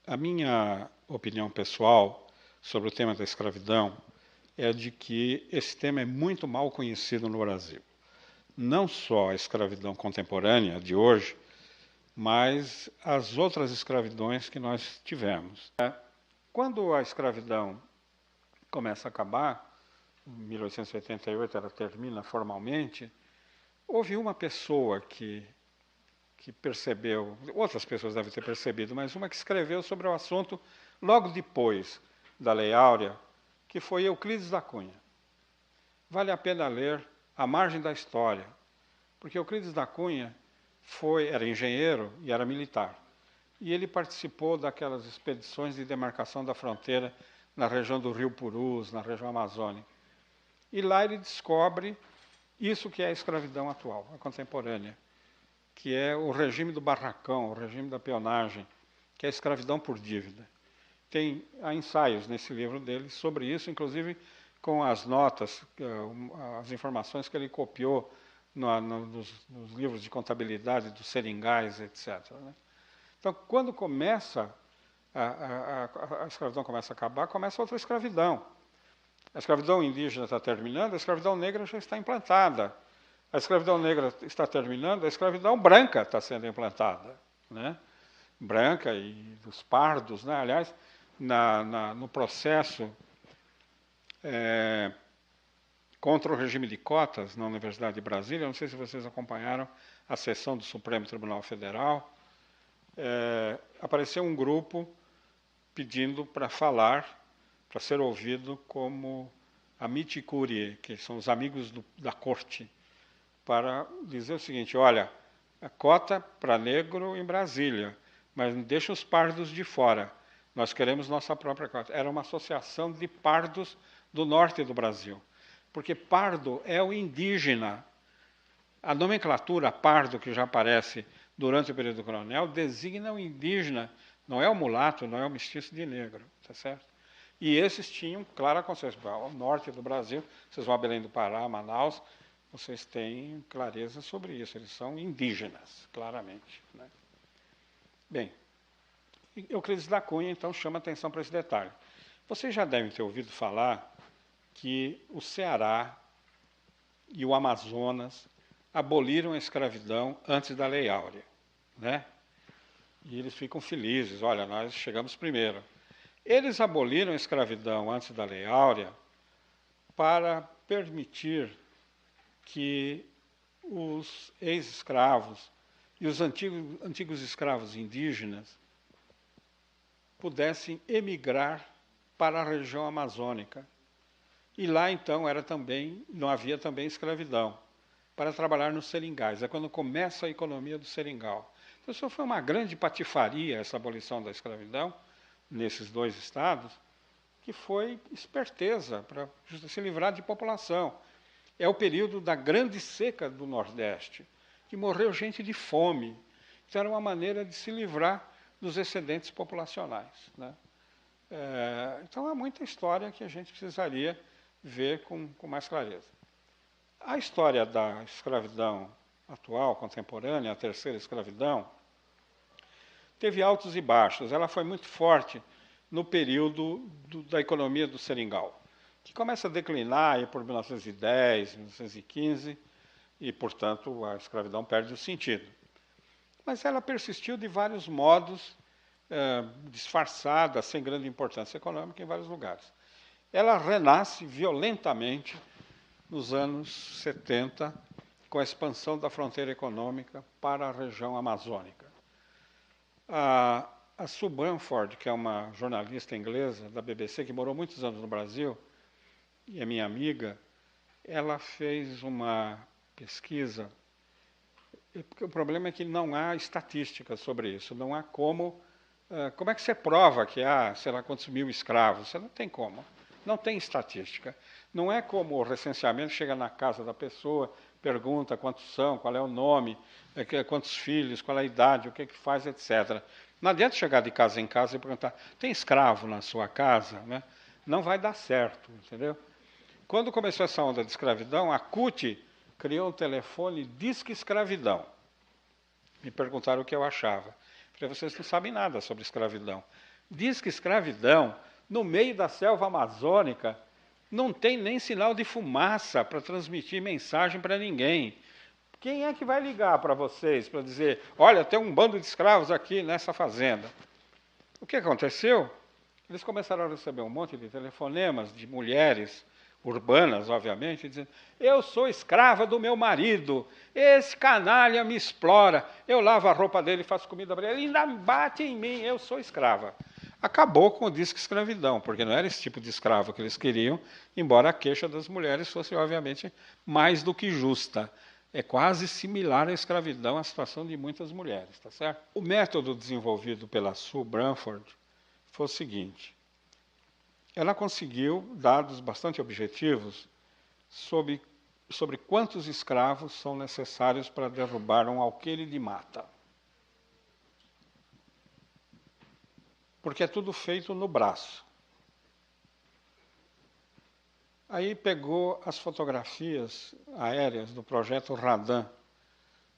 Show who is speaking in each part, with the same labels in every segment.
Speaker 1: A minha opinião pessoal sobre o tema da escravidão é de que esse tema é muito mal conhecido no Brasil. Não só a escravidão contemporânea de hoje, mas as outras escravidões que nós tivemos. Quando a escravidão começa a acabar, em 1888 ela termina formalmente, houve uma pessoa que percebeu, outras pessoas devem ter percebido, mas uma que escreveu sobre o assunto logo depois da Lei Áurea, que foi Euclides da Cunha. Vale a pena ler A Margem da História, porque Euclides da Cunha era engenheiro e era militar. E ele participou daquelas expedições de demarcação da fronteira na região do Rio Purus, na região amazônica. E lá ele descobre isso que é a escravidão atual, a contemporânea, que é o regime do barracão, o regime da peonagem, que é a escravidão por dívida. Há ensaios nesse livro dele sobre isso, inclusive com as notas, as informações que ele copiou nos livros de contabilidade dos seringais, etc. Então, quando a escravidão começa a acabar, começa outra escravidão. A escravidão indígena está terminando, a escravidão negra já está implantada. A escravidão negra está terminando, a escravidão branca está sendo implantada. Branca e dos pardos. Aliás, no processo contra o regime de cotas na Universidade de Brasília, não sei se vocês acompanharam a sessão do Supremo Tribunal Federal, apareceu um grupo pedindo para falar, para ser ouvido como amici curiae, que são os amigos da corte, para dizer o seguinte: olha, a cota para negro em Brasília, mas deixa os pardos de fora. Nós queremos nossa própria cota. Era uma associação de pardos do norte do Brasil, porque pardo é o indígena. A nomenclatura pardo, que já aparece durante o período colonial, designa o indígena, não é o mulato, não é o mestiço de negro, tá certo? E esses tinham clara consciência. Ao norte do Brasil, vocês vão a Belém do Pará, Manaus, vocês têm clareza sobre isso, eles são indígenas, claramente. Bem, Euclides da Cunha, então, chama atenção para esse detalhe. Vocês já devem ter ouvido falar que o Ceará e o Amazonas aboliram a escravidão antes da Lei Áurea. E eles ficam felizes, olha, nós chegamos primeiro. Eles aboliram a escravidão antes da Lei Áurea para permitir que os ex-escravos e os antigos escravos indígenas pudessem emigrar para a região amazônica. E lá, então, não havia também escravidão, para trabalhar nos seringais. É quando começa a economia do seringal. Então, isso foi uma grande patifaria, essa abolição da escravidão, nesses dois estados, que foi esperteza para se livrar de população. É o período da grande seca do Nordeste, que morreu gente de fome. Então, era uma maneira de se livrar dos excedentes populacionais. Então, há muita história que a gente precisaria ver com mais clareza. A história da escravidão atual, contemporânea, a terceira escravidão, teve altos e baixos. Ela foi muito forte no período da economia do seringal, que começa a declinar por 1910, 1915, e, portanto, a escravidão perde o sentido. Mas ela persistiu de vários modos, disfarçada, sem grande importância econômica, em vários lugares. Ela renasce violentamente nos anos 70, com a expansão da fronteira econômica para a região amazônica. A Sue Bamford, que é uma jornalista inglesa da BBC, que morou muitos anos no Brasil, e é minha amiga, ela fez uma pesquisa, porque o problema é que não há estatísticas sobre isso, não há como é que você prova que há, sei lá, quantos mil escravos? Você não tem como, não tem estatística. Não é como o recenseamento, chega na casa da pessoa, pergunta quantos são, qual é o nome, quantos filhos, qual é a idade, o que faz, etc. Não adianta chegar de casa em casa e perguntar, tem escravo na sua casa? Não vai dar certo, entendeu? Quando começou essa onda de escravidão, a CUT criou um telefone Disque Escravidão. Me perguntaram o que eu achava. Falei, vocês não sabem nada sobre escravidão. Diz que escravidão, no meio da selva amazônica, não tem nem sinal de fumaça para transmitir mensagem para ninguém. Quem é que vai ligar para vocês para dizer, olha, tem um bando de escravos aqui nessa fazenda? O que aconteceu? Eles começaram a receber um monte de telefonemas de mulheres urbanas, obviamente, dizendo, eu sou escrava do meu marido, esse canalha me explora, eu lavo a roupa dele, faço comida para ele, ainda bate em mim, eu sou escrava. Acabou com o disque escravidão, porque não era esse tipo de escravo que eles queriam, embora a queixa das mulheres fosse, obviamente, mais do que justa. É quase similar à escravidão, à situação de muitas mulheres, tá certo? O método desenvolvido pela Sue Branford foi o seguinte: ela conseguiu dados bastante objetivos sobre quantos escravos são necessários para derrubar um alqueire de mata. Porque é tudo feito no braço. Aí pegou as fotografias aéreas do projeto Radan,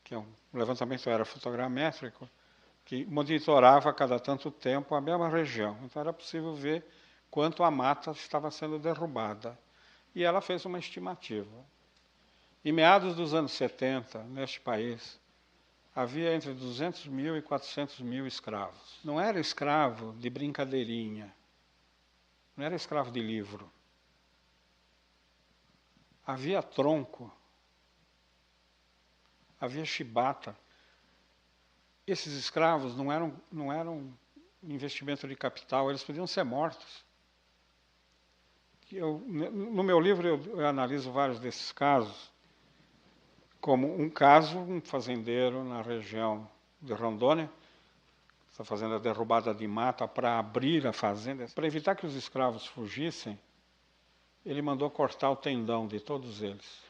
Speaker 1: que é um levantamento aerofotogramétrico, que monitorava a cada tanto tempo a mesma região. Então era possível ver quanto a mata estava sendo derrubada. E ela fez uma estimativa. Em meados dos anos 70, neste país, havia entre 200 mil e 400 mil escravos. Não era escravo de brincadeirinha, não era escravo de livro. Havia tronco, havia chibata. Esses escravos não eram investimento de capital, eles podiam ser mortos. No meu livro eu analiso vários desses casos, como um caso, um fazendeiro na região de Rondônia, está fazendo a derrubada de mata para abrir a fazenda. Para evitar que os escravos fugissem, ele mandou cortar o tendão de todos eles.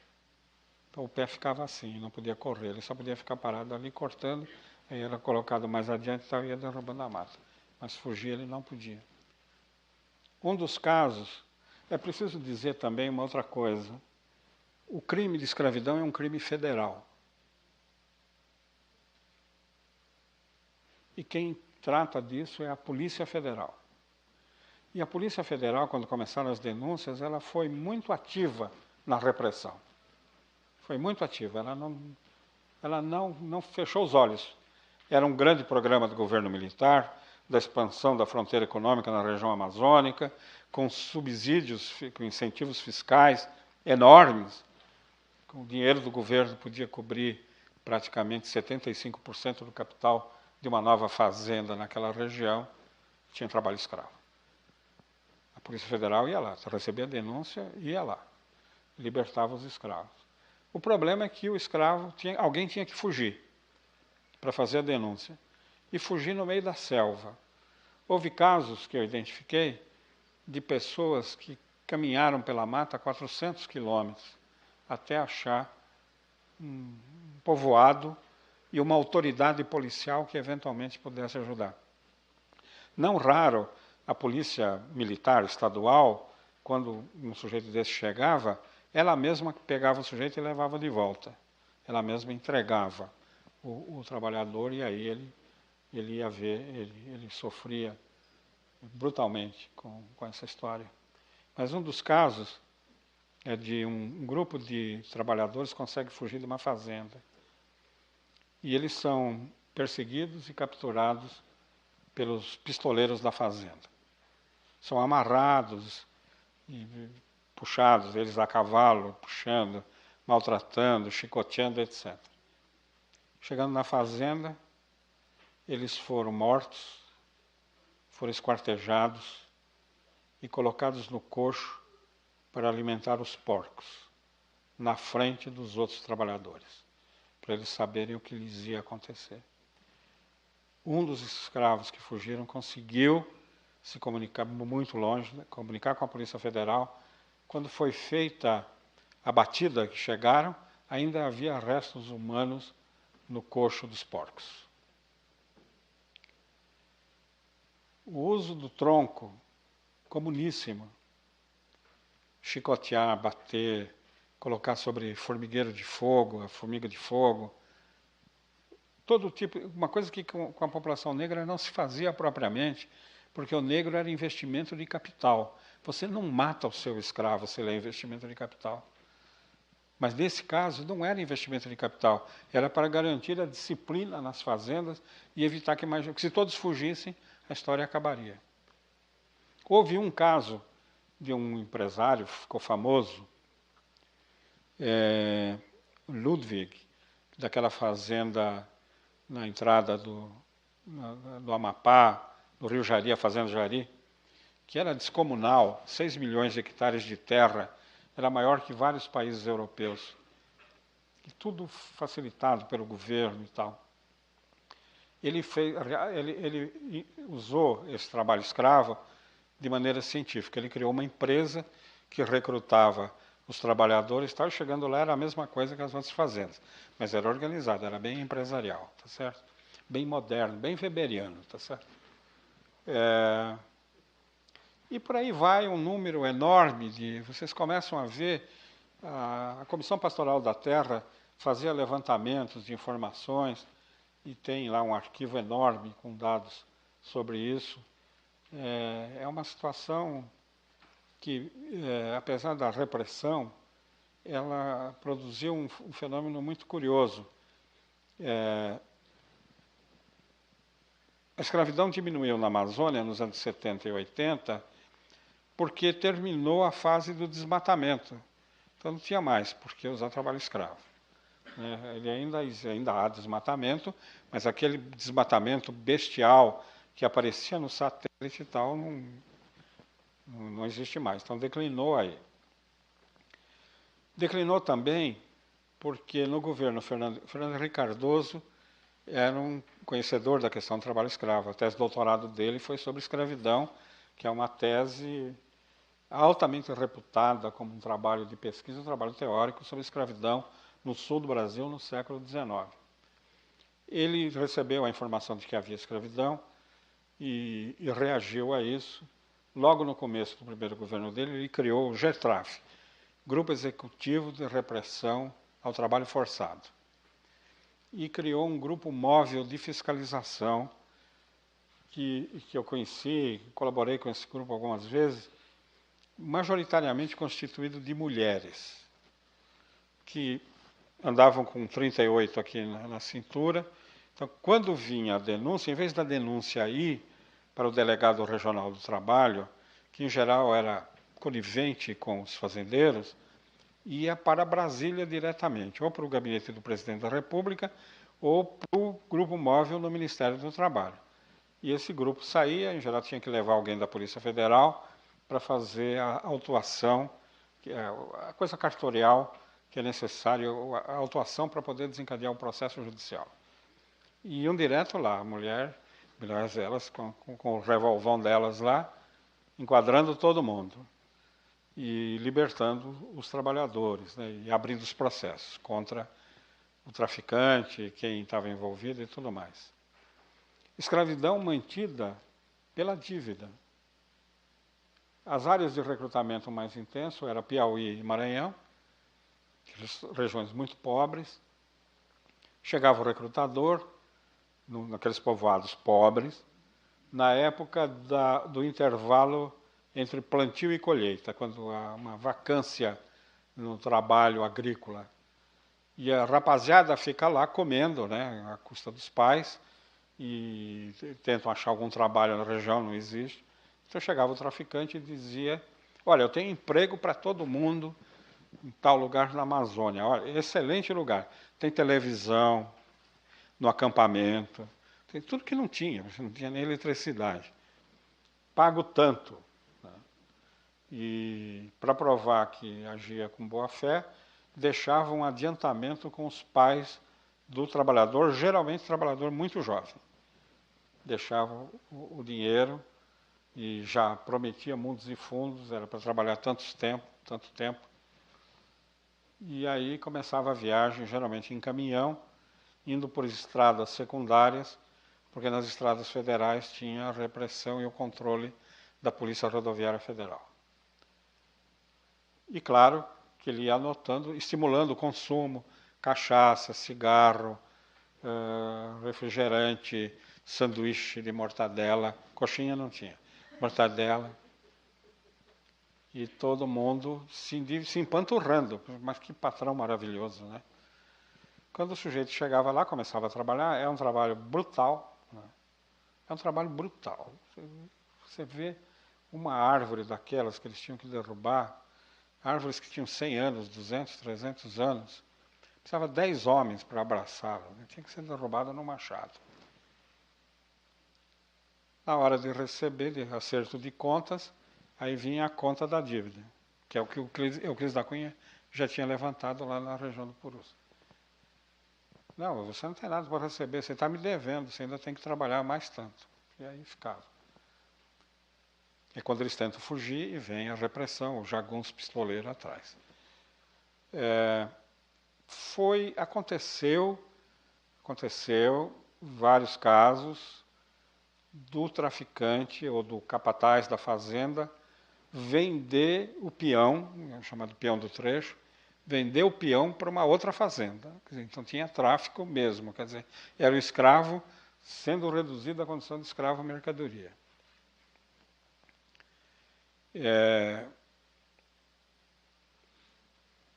Speaker 1: Então o pé ficava assim, não podia correr, ele só podia ficar parado ali cortando, aí era colocado mais adiante e ia derrubando a mata. Mas fugir ele não podia. Um dos casos, é preciso dizer também uma outra coisa: o crime de escravidão é um crime federal. E quem trata disso é a Polícia Federal. E a Polícia Federal, quando começaram as denúncias, ela foi muito ativa na repressão. Foi muito ativa, ela não fechou os olhos. Era um grande programa do governo militar, da expansão da fronteira econômica na região amazônica, com subsídios, com incentivos fiscais enormes. Com o dinheiro do governo podia cobrir praticamente 75% do capital de uma nova fazenda naquela região. Tinha trabalho escravo. A Polícia Federal ia lá, recebia a denúncia, ia lá, libertava os escravos. O problema é que o escravo, alguém tinha que fugir para fazer a denúncia, e fugir no meio da selva. Houve casos que eu identifiquei de pessoas que caminharam pela mata 400 quilômetros até achar um povoado e uma autoridade policial que eventualmente pudesse ajudar. Não raro, a polícia militar estadual, quando um sujeito desse chegava, ela mesma pegava o sujeito e levava de volta. Ela mesma entregava o trabalhador, e aí ele ia ver, ele sofria brutalmente com essa história. Mas um dos casos é de um grupo de trabalhadores que consegue fugir de uma fazenda. E eles são perseguidos e capturados pelos pistoleiros da fazenda. São amarrados e puxados, eles a cavalo, puxando, maltratando, chicoteando, etc. Chegando na fazenda, eles foram mortos, foram esquartejados e colocados no coxo para alimentar os porcos, na frente dos outros trabalhadores, para eles saberem o que lhes ia acontecer. Um dos escravos que fugiram conseguiu se comunicar muito longe, comunicar com a Polícia Federal. Quando foi feita a batida que chegaram, ainda havia restos humanos no coxo dos porcos. O uso do tronco, comuníssimo. Chicotear, bater, colocar sobre formigueiro de fogo, a formiga de fogo. Todo tipo, uma coisa que com a população negra não se fazia propriamente, porque o negro era investimento de capital. Você não mata o seu escravo se ele é investimento de capital. Mas nesse caso não era investimento de capital, era para garantir a disciplina nas fazendas e evitar que mais... Se todos fugissem, a história acabaria. Houve um caso de um empresário, ficou famoso, Ludwig, daquela fazenda na entrada do Amapá, do Rio Jari, a Fazenda Jari, que era descomunal, 6 milhões de hectares de terra, era maior que vários países europeus. E tudo facilitado pelo governo e tal. Ele usou esse trabalho escravo de maneira científica. Ele criou uma empresa que recrutava os trabalhadores, tal, e chegando lá era a mesma coisa que as outras fazendas. Mas era organizado, era bem empresarial, tá certo? Bem moderno, bem weberiano, tá certo? E por aí vai um número enorme de... Vocês começam a ver, a Comissão Pastoral da Terra fazia levantamentos de informações, e tem lá um arquivo enorme com dados sobre isso. É uma situação que, apesar da repressão, ela produziu um fenômeno muito curioso. A escravidão diminuiu na Amazônia nos anos 70 e 80, porque terminou a fase do desmatamento. Então não tinha mais por que usar trabalho escravo. Ele ainda há desmatamento, mas aquele desmatamento bestial que aparecia no satélite e tal não existe mais. Então declinou aí. Declinou também porque no governo Fernando Henrique Cardoso era um conhecedor da questão do trabalho escravo. A tese de doutorado dele foi sobre escravidão, que é uma tese altamente reputada como um trabalho de pesquisa, um trabalho teórico sobre escravidão no sul do Brasil no século XIX. Ele recebeu a informação de que havia escravidão e reagiu a isso. Logo no começo do primeiro governo dele, ele criou o GETRAF, Grupo Executivo de Repressão ao Trabalho Forçado. E criou um grupo móvel de fiscalização que eu conheci, colaborei com esse grupo algumas vezes, majoritariamente constituído de mulheres, que andavam com 38 aqui na cintura. Então, quando vinha a denúncia, em vez da denúncia ir para o delegado regional do trabalho, que em geral era conivente com os fazendeiros, ia para Brasília diretamente, ou para o gabinete do presidente da República, ou para o grupo móvel no Ministério do Trabalho. E esse grupo saía, em geral tinha que levar alguém da Polícia Federal para fazer a autuação, que é a coisa cartorial que é necessário, a autuação para poder desencadear um processo judicial. E iam direto lá, a mulheres elas com o revolvão delas lá, enquadrando todo mundo e libertando os trabalhadores, né, e abrindo os processos contra o traficante, quem estava envolvido e tudo mais. Escravidão mantida pela dívida. As áreas de recrutamento mais intenso eram Piauí e Maranhão, regiões muito pobres. Chegava o recrutador, naqueles povoados pobres, na época do intervalo entre plantio e colheita, quando há uma vacância no trabalho agrícola. E a rapaziada fica lá comendo, né, à custa dos pais, e tentam achar algum trabalho na região, não existe. Então chegava o traficante e dizia: olha, eu tenho emprego para todo mundo em tal lugar na Amazônia. Olha, excelente lugar. Tem televisão no acampamento, tem tudo que não tinha nem eletricidade. Pago tanto. Né? E para provar que agia com boa fé, deixava um adiantamento com os pais do trabalhador, geralmente trabalhador muito jovem. Deixava o dinheiro e já prometia mundos e fundos, era para trabalhar tanto tempo. E aí começava a viagem, geralmente em caminhão, indo por estradas secundárias, porque nas estradas federais tinha a repressão e o controle da Polícia Rodoviária Federal. E claro que ele ia anotando, estimulando o consumo, cachaça, cigarro, refrigerante, sanduíche de mortadela, coxinha não tinha, mortadela. E todo mundo se empanturrando. Mas que patrão maravilhoso, né? Quando o sujeito chegava lá, começava a trabalhar, é um trabalho brutal. Né? É um trabalho brutal. Você vê uma árvore daquelas que eles tinham que derrubar, árvores que tinham 100 anos, 200, 300 anos, precisava 10 homens para abraçá-la. Né? Tinha que ser derrubada no machado. Na hora de receber, de acerto de contas, aí vinha a conta da dívida, que é o que o Euclides da Cunha já tinha levantado lá na região do Purus. Não, você não tem nada para receber, você está me devendo, você ainda tem que trabalhar mais tanto. E aí ficava. É quando eles tentam fugir e vem a repressão, o jagunço pistoleiro atrás. Aconteceu vários casos do traficante ou do capataz da fazenda vender o peão, chamado peão do trecho, vender o peão para uma outra fazenda. Quer dizer, então tinha tráfico mesmo, quer dizer, era o escravo sendo reduzido à condição de escravo mercadoria.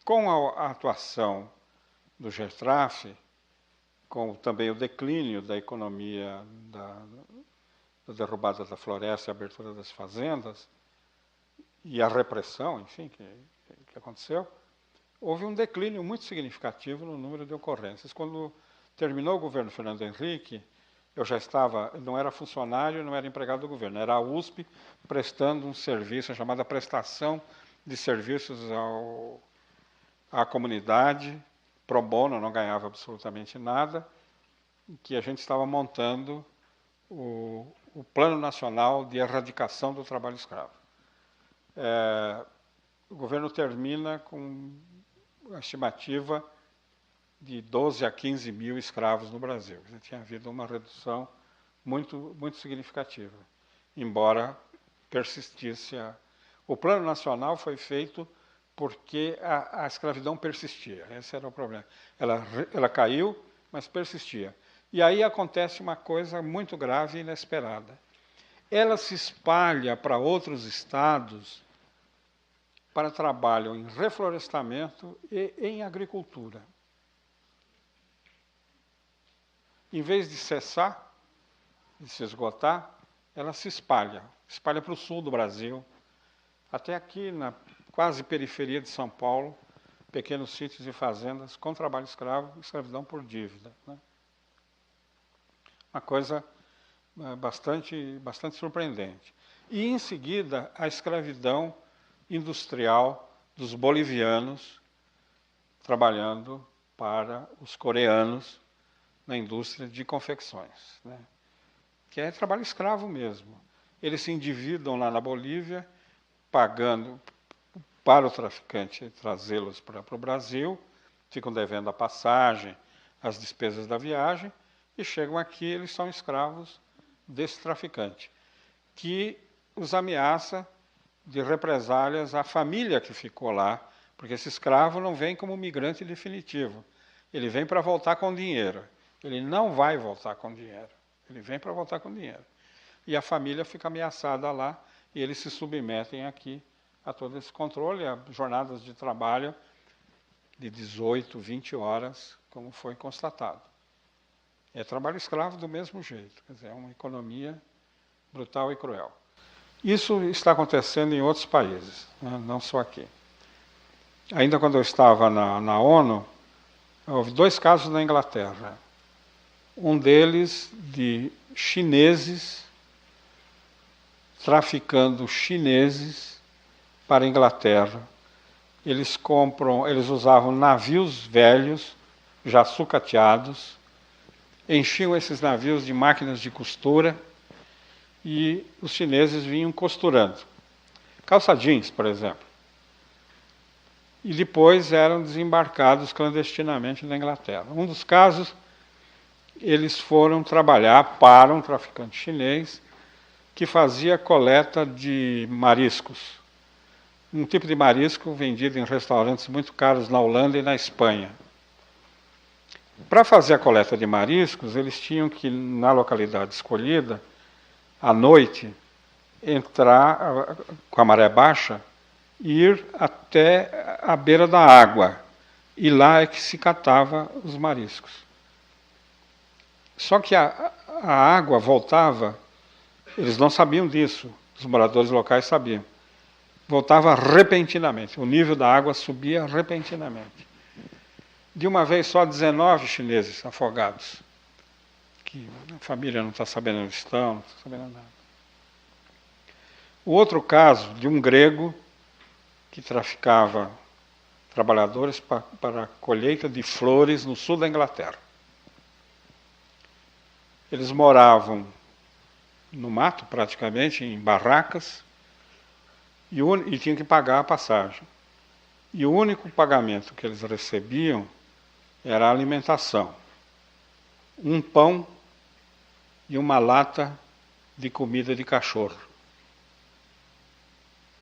Speaker 1: Com a atuação do Gertraf, com também o declínio da economia da derrubada da floresta e a abertura das fazendas, e a repressão, enfim, que aconteceu, houve um declínio muito significativo no número de ocorrências. Quando terminou o governo Fernando Henrique, eu já estava, não era funcionário, não era empregado do governo, era a USP prestando um serviço, chamada prestação de serviços à comunidade, pro bono, não ganhava absolutamente nada, que a gente estava montando o Plano Nacional de Erradicação do Trabalho Escravo. O governo termina com a estimativa de 12 a 15 mil escravos no Brasil. Já tinha havido uma redução muito, muito significativa, embora persistisse. O Plano Nacional foi feito porque a escravidão persistia. Esse era o problema. Ela caiu, mas persistia. E aí acontece uma coisa muito grave e inesperada. Ela se espalha para outros estados para trabalho em reflorestamento e em agricultura. Em vez de cessar, de se esgotar, ela se espalha para o sul do Brasil, até aqui na quase periferia de São Paulo, pequenos sítios e fazendas com trabalho escravo, escravidão por dívida. Né? Uma coisa bastante surpreendente. E, em seguida, a escravidão industrial dos bolivianos trabalhando para os coreanos na indústria de confecções, né? Que é trabalho escravo mesmo. Eles se endividam lá na Bolívia, pagando para o traficante trazê-los para o Brasil, ficam devendo a passagem, as despesas da viagem, e chegam aqui, eles são escravos desse traficante, que os ameaça de represálias à família que ficou lá, porque esse escravo não vem como migrante definitivo, ele vem para voltar com dinheiro. Ele não vai voltar com dinheiro, ele vem para voltar com dinheiro. E a família fica ameaçada lá, e eles se submetem aqui a todo esse controle, a jornadas de trabalho de 18, 20 horas, como foi constatado. É trabalho escravo do mesmo jeito, quer dizer, é uma economia brutal e cruel. Isso está acontecendo em outros países, né, não só aqui. Ainda quando eu estava na ONU, houve 2 casos na Inglaterra. Um deles de chineses traficando chineses para a Inglaterra. Eles usavam navios velhos, já sucateados, enchiam esses navios de máquinas de costura e os chineses vinham costurando. Calça jeans, por exemplo. E depois eram desembarcados clandestinamente na Inglaterra. Um dos casos, eles foram trabalhar para um traficante chinês que fazia coleta de mariscos. Um tipo de marisco vendido em restaurantes muito caros na Holanda e na Espanha. Para fazer a coleta de mariscos, eles tinham que, na localidade escolhida, à noite, entrar com a maré baixa e ir até a beira da água. E lá é que se catava os mariscos. Só que a água voltava, eles não sabiam disso, os moradores locais sabiam. Voltava repentinamente, o nível da água subia repentinamente. De uma vez só, 19 chineses afogados. Que a família não está sabendo onde estão, não está sabendo nada. O outro caso de um grego que traficava trabalhadores para a colheita de flores no sul da Inglaterra. Eles moravam no mato, praticamente, em barracas, e tinham que pagar a passagem. E o único pagamento que eles recebiam era a alimentação. Um pão e uma lata de comida de cachorro.